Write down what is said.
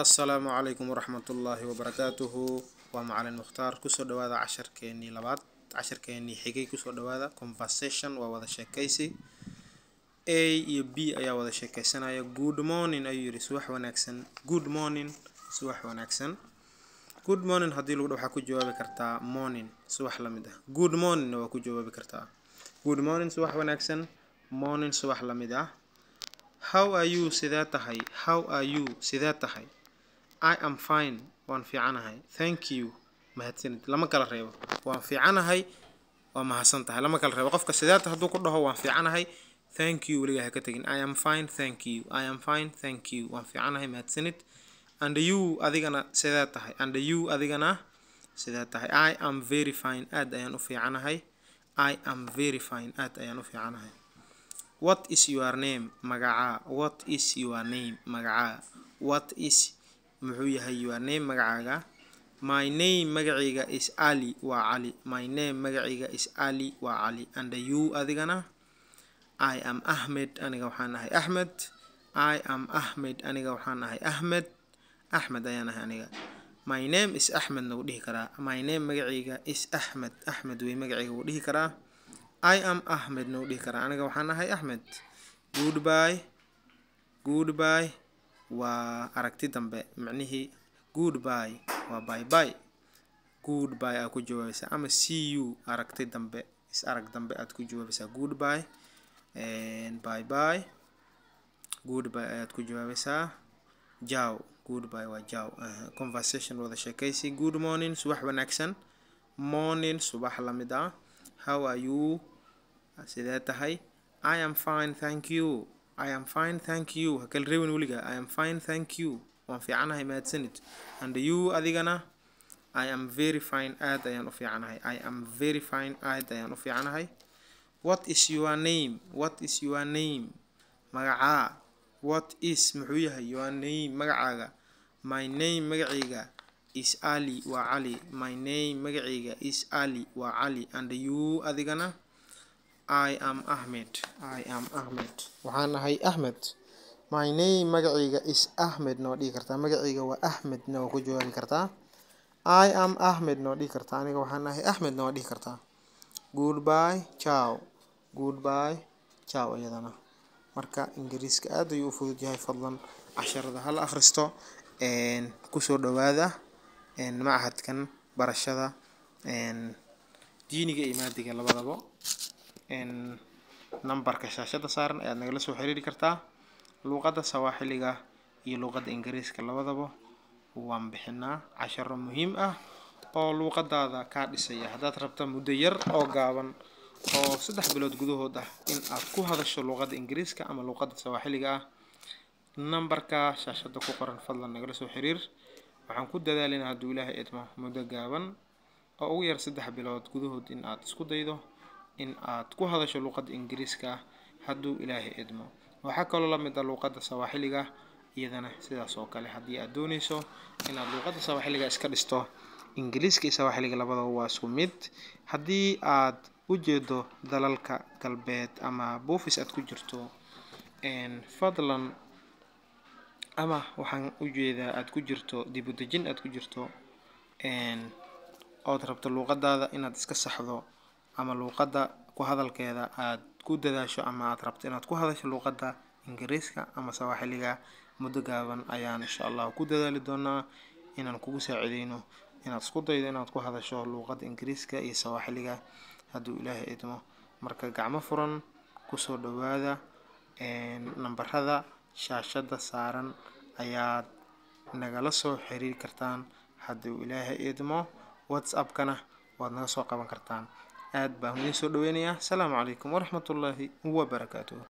السلام عليكم ورحمة الله وبركاته ومعلن مختار كسو دوادا عشر كيني لباد عشر كيني حقي كسو دوادا conversation وودا شاكيسي A iyo B ayaa wada sheekaysanaya good morning ayuu yiri subax wanaagsan good morning subax wanaagsan good morning hadii lagu dhaw waxa ku jawaabi kartaa morning subax la mid ah good morning waa ku jawaabi kartaa good morning subax wanaagsan morning subax la mid ah how are you sidaa tahay how are you sidaa tahay I am fine waan fiicanahay thank you mahadsanid lama kala reebo waan fiicanahay waa mahadsan tahay lama kala reebo qofka sidaa tahay haduu ku dhaho waan fiicanahay thank you waliga ha ka tagin I am fine thank you I am fine thank you waan fiicanahay mahadsanid and you adigana sidaa tahay and you adigana sidaa tahay I am very fine aad ayaan u fiicanahay I am very fine aad ayaan u fiicanahay what is your name magaca what is your name magaca what is muxuu yahay your name magacaaga my name magacayga is Ali waa Ali my name magacayga is Ali waa Ali and you adigana I am Ahmed aniga waxaan ahay Ahmed I am Ahmed aniga waxaan ahay Ahmed Ahmed ayaan ahay aniga my name is Ahmed nagu dhihi karaa my name magacayga is Ahmed Ahmed way magacayga wuu dhihi karaa I am Ahmed nagu dhihi karaa aniga waxaan ahay Ahmed goodbye goodbye waa aragti dambe macnihi goodbye waa bye bye goodbye aad ku jawaabaysaa ama see you aragti dambe is arag dambe aad ku jawaabaysaa goodbye and bye bye goodbye aad ku jawaabaysaa ciao goodbye waa ciao conversation wada sheekaysi good morning subax wanaagsan morning subax la mid ah how are you sidee tahay I am fine thank you I am fine thank you hakal reebin waliga I am fine thank you waan fiicanahay mahadsanid and you adigana I am very fine aad ayaan u fiicanahay I am very fine aad ayaan u fiicanahay what is your name what is your name magaca what is muxuu yahay your name magacaaga my name magacayga is Ali waa Ali my name magacayga is Ali waa Ali and you adigana I am Ahmed I am Ahmed waxaan ahay Ahmed my name magacayga is Ahmed noo dhigi kartaa magacayga waa Ahmed noo ku jawaabi kartaa I am Ahmed noo dhigi kartaa aniga waxaan ahay Ahmed noo dhigi kartaa goodbye ciao goodbye ciao iyadana marka ingiriiska aad ayuu u fudud yahay fadlan casharada hal akhristo ku soo dhawaada macahadkan barashada diiniga iyo maadiga labadaba numberka shaashada saaran ayaad nagala soo xiriiri kartaa luqadda Sawaaxiliga iyo luqadda Ingiriiska labadaba waan bixinaa casharo muhiim ah oo luqadaada ka dhisaya hadaad rabto muddo yar oo gaaban oo 3 bilood gudahood ah in aad ku hadasho luqadda Ingiriiska ama luqadda Sawaaxiliga ah numberka shaashada ku qoran fadlan nagala soo xiriir waxaan ku dadaalinaa haduu Ilaahay idmo muddo gaaban oo ugu yar 3 bilood gudahood in aad isku daydo in aad ku hadasho luqadda Ingiriiska haduu Ilaahay idmo waxa kale la mid ah luqadda Sawaaxiliga iyadana sidaas oo kale hadii aad doonayso in aad luqadda Sawaaxiliga iska dhisto Ingiriiska iyo Sawaaxiliga labadaba waa isku mid hadii aad u jeedo dalalka galbeed ama buufis aad ku jirto fadlan ama waxaan u jeedaa aad ku jirto dib u dejin aad ku jirto oo rabto luqadaada inaad iska saxdo ama luqadda ku hadalkeeda aad ku dadaasho ama aad rabto inaad ku hadasho luqadda Ingiriiska ama Sawaaxiliga muddo gaaban ayaan insha Allah ku dadaali doonaa inaan kugu saacideyno inaad isku daydo inaad ku hadasho luqadda Ingiriiska iyo Sawaaxiliga haduu Ilaahay idmo marka gacmo furan ku soo dhawaada nambarada shaashada saaran ayaad nagala soo xiriiri kartaan haduu Ilaahay idmo WhatsApp kana waad naga soo qaban kartaan aad baan idin soo dhaweynayaa. Assalaamu calaykum waraxmatullaahi wabarakaatuh.